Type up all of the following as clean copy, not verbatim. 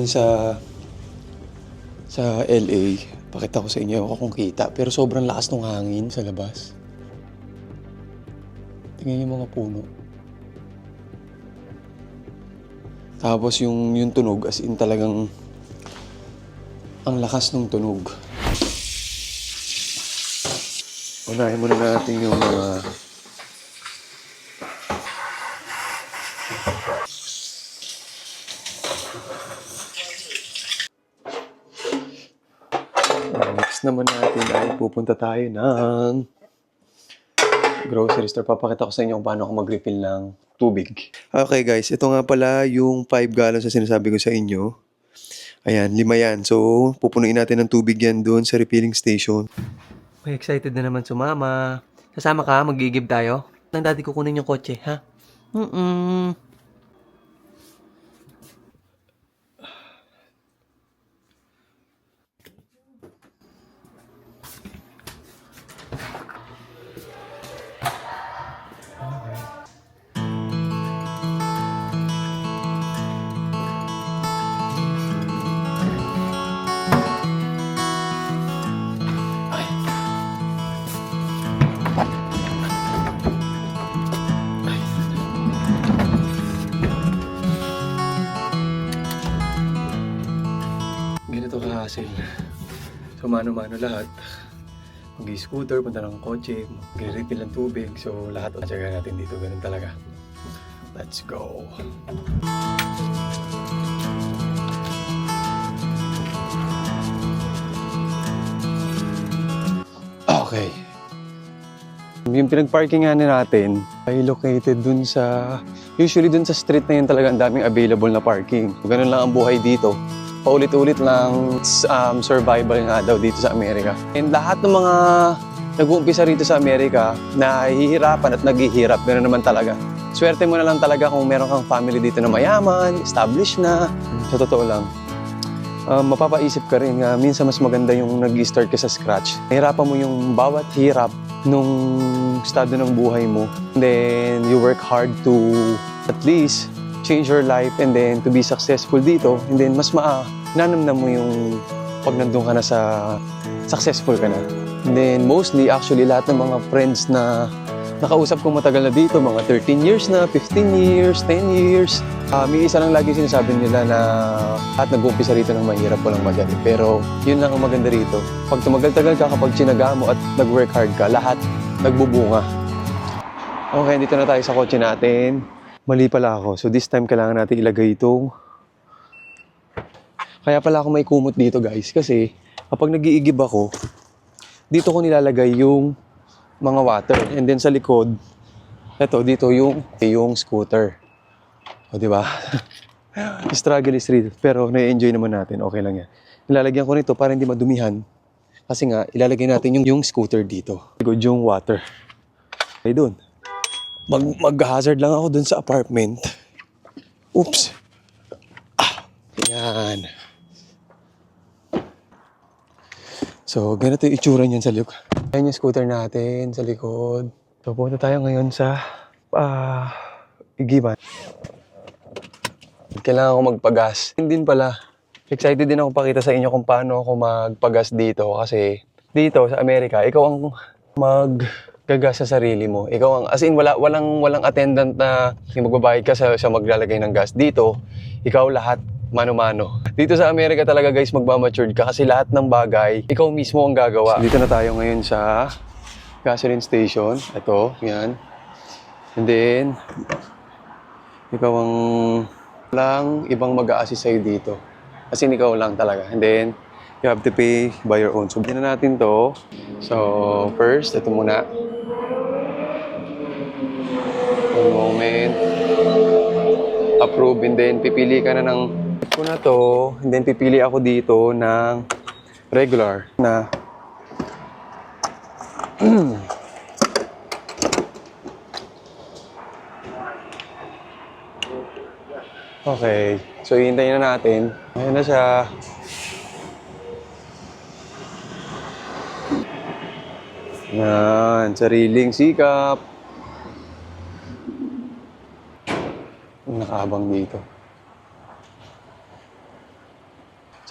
ngayon sa LA. Pakita ko sa inyo ako kung kita. Pero sobrang lakas ng hangin sa labas. Tingnan yung mga puno. Tapos yung tunog, as in talagang ang lakas ng tunog. Unahin muna natin yung mga next naman natin ay pupunta tayo ng grocery store. Papakita ko sa inyo kung paano ako mag-refill ng tubig. Okay guys, ito nga pala yung 5 gallons na sinasabi ko sa inyo. Ayan, 5 yan. So, pupunuin natin ng tubig yan doon sa refilling station. May excited na naman sumama. Sasama ka? Mag-i-give tayo? Nang dati kukunin yung kotse, ha? Ganito ka-hassle. So, mano-mano lahat. Mag-scooter, punta ng kotse, mag-refill ng tubig. So, lahat ang tsaga natin dito. Ganun talaga. Let's go! Okay. Yung pinag-parkingan natin ay located dun sa... Usually dun sa street na yun talaga ang daming available na parking. Ganun lang ang buhay dito. Paulit-ulit lang survival nga daw dito sa Amerika. And lahat ng mga nag-uumpisa rito sa Amerika na hihirapan at naghihirap, gano'n naman talaga. Swerte mo na lang talaga kung meron kang family dito na mayaman, established na. Sa totoo lang, mapapaisip ka rin nga minsan mas maganda yung nag-start ka sa scratch. Nahirapan mo yung bawat hirap nung estado ng buhay mo. And then you work hard to at least change your life and then to be successful dito. And then mas nanamnam mo yung pag nandun ka na sa successful ka na. And then mostly actually lahat ng mga friends na nakausap ko matagal na dito, mga 13 years na, 15 years, 10 years. May isa lang lagi sinasabi nila na at nag-uumpisa rito ng mahirap o lang madali. Pero yun lang ang maganda rito. Pag tumagal-tagal ka, kapag tsinaga mo at nag-work hard ka, lahat nagbubunga. Okay, dito na tayo sa kotse natin. Mali pala ako. So this time kailangan natin ilagay itong... Kaya pala ako may kumot dito guys. Kasi kapag nag-iigib ako, dito ko nilalagay yung mga water. And then sa likod, dito yung scooter. O diba? Struggle is real. Pero na-enjoy naman natin. Okay lang yan. Nilalagyan ko nito para hindi madumihan. Kasi nga, ilalagay natin yung scooter dito. Likod yung water. Okay dun. Mag-hazard lang ako dun sa apartment. Oops. Yan. So, ganito yung itsura niyan sa likod. Ayan yung scooter natin sa likod. So, punta tayo ngayon sa igiban. Kailangan ko magpagas. Hindi din pala. Excited din ako pakita sa inyo kung paano ako magpagas dito. Kasi dito sa Amerika, ikaw ang gagas sa sarili mo. Ikaw ang, as in, walang attendant na magbabayad ka sa maglalagay ng gas. Dito, ikaw lahat, mano-mano. Dito sa Amerika talaga guys, magmamatured ka kasi lahat ng bagay, ikaw mismo ang gagawa. So, dito na tayo ngayon sa gasoline station. Ito, yan. And then, ikaw ang lang ibang mag-a-assist sa'yo dito. As in, ikaw lang talaga. And then, you have to pay by your own. So, bigyan na natin to. So, first, ito muna. One moment. Approve. And then, pipili ka na ng ko na to. And then, pipili ako dito ng regular na okay. So, hihintayin na natin. Ayan na siya. Yan. Sariling sikap. Nakaabang dito.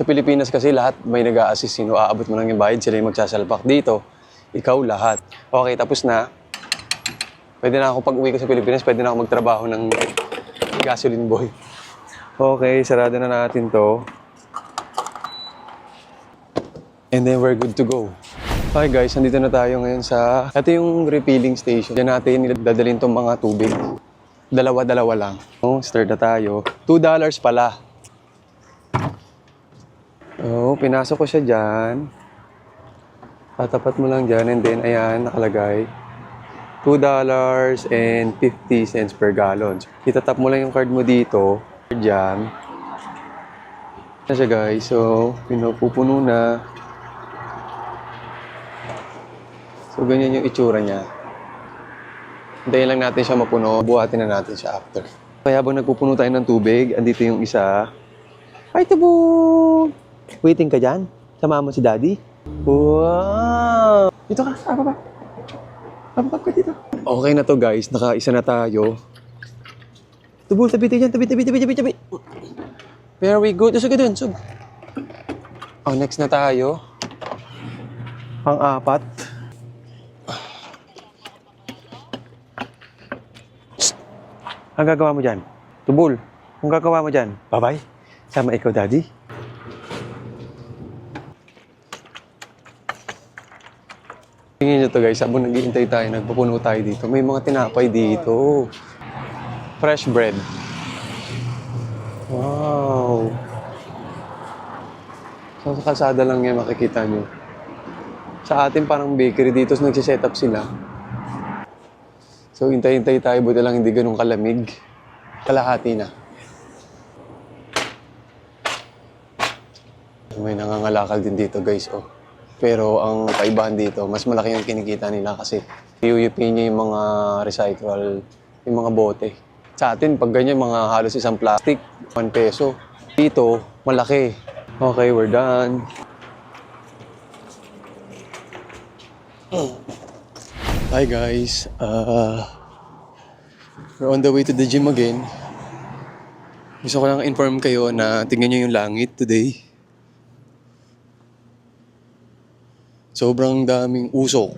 Sa Pilipinas kasi lahat may nag-a-assist, sino aabot mo lang yung bayad, sila yung magsasalpak. Dito, ikaw lahat. Okay, tapos na. Pwede na ako pag uwi ko sa Pilipinas, pwede na ako magtrabaho ng gasoline boy. Okay, sarado na natin to. And then we're good to go. Hi guys, nandito na tayo ngayon sa... Ito yung refilling station. Diyan natin dadalhin tong mga tubig. Dalawa-dalawa lang. Start na tayo. $2 pala. Pinasok ko siya dyan. Tatapat mo lang dyan and then ayan, nakalagay. $2.50 per gallon. Itatap mo lang yung card mo dito. Dyan. Na siya guys. So, pinupupuno na. So, ganyan yung itsura niya. Hintayin lang natin siya mapuno. Buhatin na natin siya after. Kaya habang nagpupuno tayo ng tubig, andito yung isa. Ay, tabo! Waiting ka dyan? Sama mo si Daddy? Wow! Dito ka, baba. Baba ka dito. Okay na to guys, nakaisa na tayo. Tubol, tabi dyan, tabi. Very good. Usog ka dun, usog. Next na tayo. Pang-apat. Ang gagawa mo dyan? Tubol, ang gagawa mo dyan? Bye-bye. Sama ikaw, Daddy. Tingnan nyo to guys, habang nag-iintay tayo, nagpupuno tayo dito. May mga tinapay dito. Fresh bread. Wow. So, sa kalsada lang yan makikita nyo. Sa atin parang bakery dito, so nagsiset up sila. So, hintay-hintay tayo, buti lang hindi ganun kalamig. Kalahati na. May nangangalakal din dito guys, Pero ang kaibahan dito, mas malaki yung kinikita nila kasi iuyupin niya yung mga recycle, yung mga bote. Sa atin, pag ganyan, mga halos isang plastic, 1 peso. Dito, malaki. Okay, we're done. Hi guys, we're on the way to the gym again. Gusto ko lang inform kayo na tingnan nyo yung langit today. Sobrang daming usok.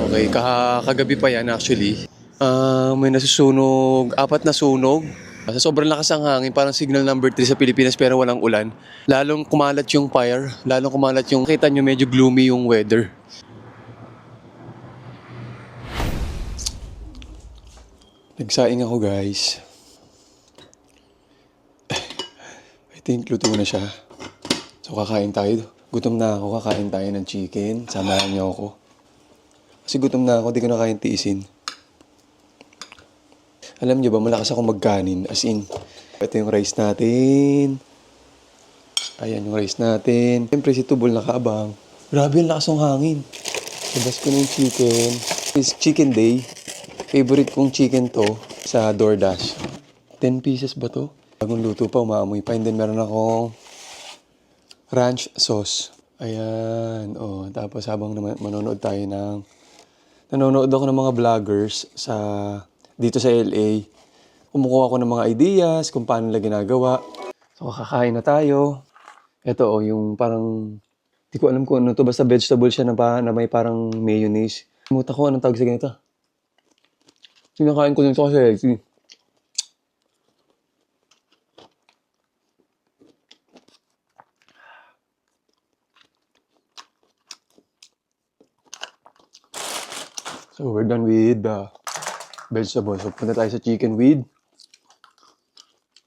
Okay, kagabi pa yan actually. May nasusunog, 4 na sunog. Sa sobrang lakas ang hangin, parang signal number 3 sa Pilipinas pero walang ulan. Lalong kumalat yung fire, lalong kumalat yung... Kita nyo medyo gloomy yung weather. Nagsaing ako guys. I think luto na siya. So kakain tayo. Gutom na ako, kakain tayo ng chicken. Samahan niyo ako. Kasi gutom na ako, di ko na kayang tiisin. Alam niyo ba, malakas ako magkanin. As in, ito yung rice natin. Ayan yung rice natin. Siyempre si Tubol nakaabang. Grabe ang lakas ng hangin. Labas ko na yung chicken. It's chicken day. Favorite kong chicken to sa DoorDash. 10 pieces ba to? Bagong luto pa, umaamoy pa. And then meron akong ranch sauce. Ayan. Tapos habang manonood ako ng mga vloggers dito sa LA. Kumukuha ako ng mga ideas kung paano nila ginagawa. So kakain na tayo. Ito yung parang, di ko alam kung ano to. Basta vegetable siya na may parang mayonnaise. Muta ko anong tawag sa ganito. Sinakain ko nito kasi healthy. So we're done with the vegetables. So punta tayo sa chicken with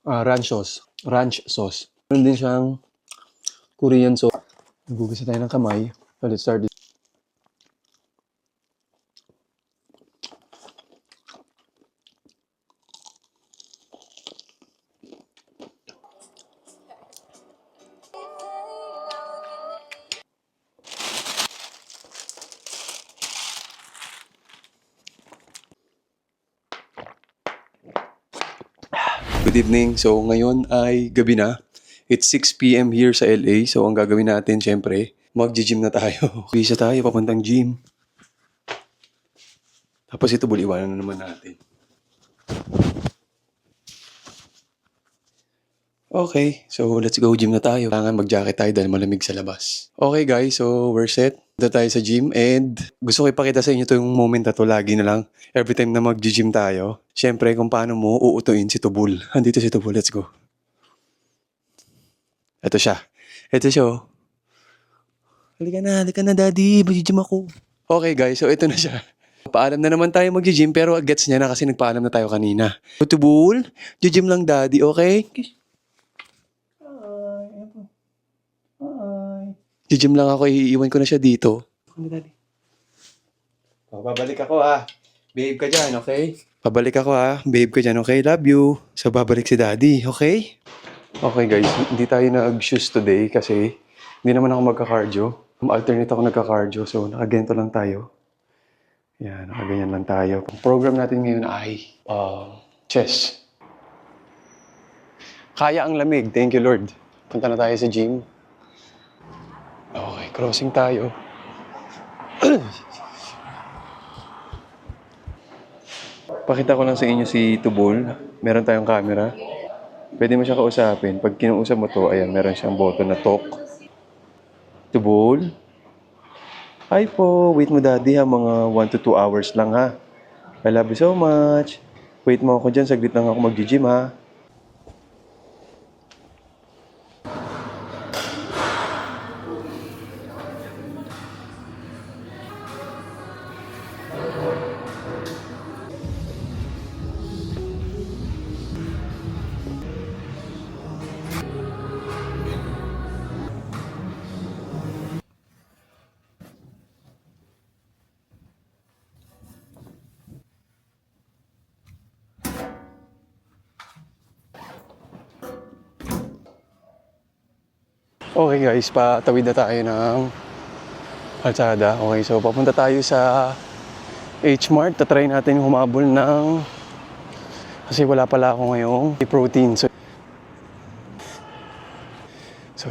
ranch sauce. Ranch sauce. Meron din siyang Korean sauce. Nagugisa tayo ng kamay. So let's start this. Good evening. So ngayon ay gabi na. It's 6 p.m. here sa LA. So ang gagawin natin, syempre, mag-gym na tayo. Bisa tayo, papuntang gym. Tapos ito, buliwanan na naman natin. Okay, so let's go gym na tayo. Kailangan mag-jacket tayo dahil malamig sa labas. Okay guys, so we're set. Punta tayo sa gym and gusto ko ipakita sa inyo itong moment na to lagi na lang. Every time na mag-gym tayo, syempre kung paano mo uutuin si Tubul. Andito si Tubul, let's go. Ito siya. Ito siya oh. Halika na daddy, mag-gym ako. Okay guys, so ito na siya. Paalam na naman tayo mag-gym pero gets niya na kasi nagpaalam na tayo kanina. So Tubul, gym lang daddy, okay? Gym lang ako, iiwan ko na siya dito. Babalik ako Babe ka dyan, okay? Babalik ako babe ka dyan, okay? Love you. So babalik si daddy, okay? Okay guys, hindi tayo nag-shoes today kasi hindi naman ako magka-cardio. Alternate ako nagka-cardio, so nakaganito lang tayo. Yan, nakaganyan lang tayo. Ang program natin ngayon ay chest. Kaya ang lamig, thank you Lord. Punta na tayo sa gym. Okay, crossing tayo. Pakita ko lang sa inyo si Tubol. Meron tayong camera. Pwede mo siya kausapin. Pag kinuusap mo to, ayan, meron siyang button na talk. Tubol? Hi po, wait mo daddy mga 1 to 2 hours lang ha. I love you so much. Wait mo ako dyan, saglit lang ako mag-gym ha. Okay guys, patawid na tayo ng kalsada. Okay, so papunta tayo sa H-Mart. Tatry natin humabol ng... Kasi wala pala ako ngayong protein. So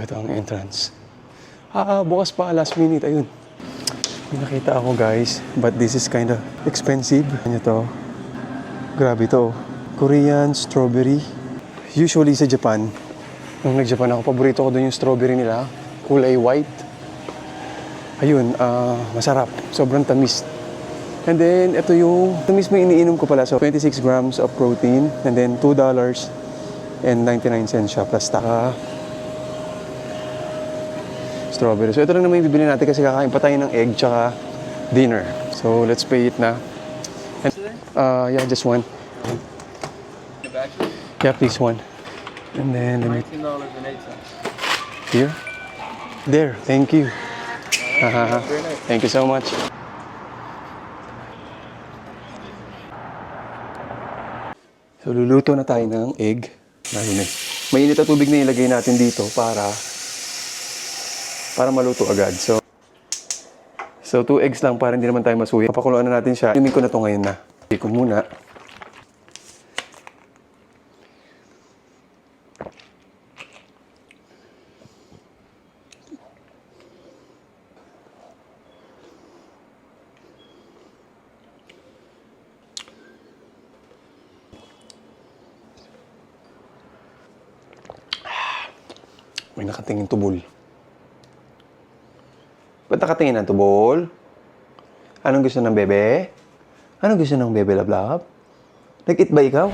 ito ang entrance. Bukas pa, last minute. Ayun. May nakita ako guys, but this is kinda expensive. Ano to? Grabe to. Korean strawberry. Usually sa Japan, nung nag-Japan ako, paborito ko doon yung strawberry nila. Kulay white. Ayun, masarap. Sobrang tamis. And then, ito yung tamis mo iniinom ko pala. So, 26 grams of protein. And then, $2.99 siya. Plus taka. Strawberry. So, ito lang naman yung bibili natin kasi kakain pa tayo ng egg tsaka dinner. So, let's pay it na. And, yeah, just one. Yeah, please one. And then, $19.08. Here? There, thank you. Thank you so much. So, luluto na tayo ng egg. Mainit na tubig na ilagay natin dito para maluto agad. So 2 eggs lang para hindi naman tayo masuya. Papakuluan na natin siya. Inumin ko na to ngayon na. Ikot ko muna. May nakatingin Tubol. Ba't nakatingin ang Tubol? Anong gusto ng bebe? Anong gusto ng bebe, lablab? Nag-eat ba ikaw?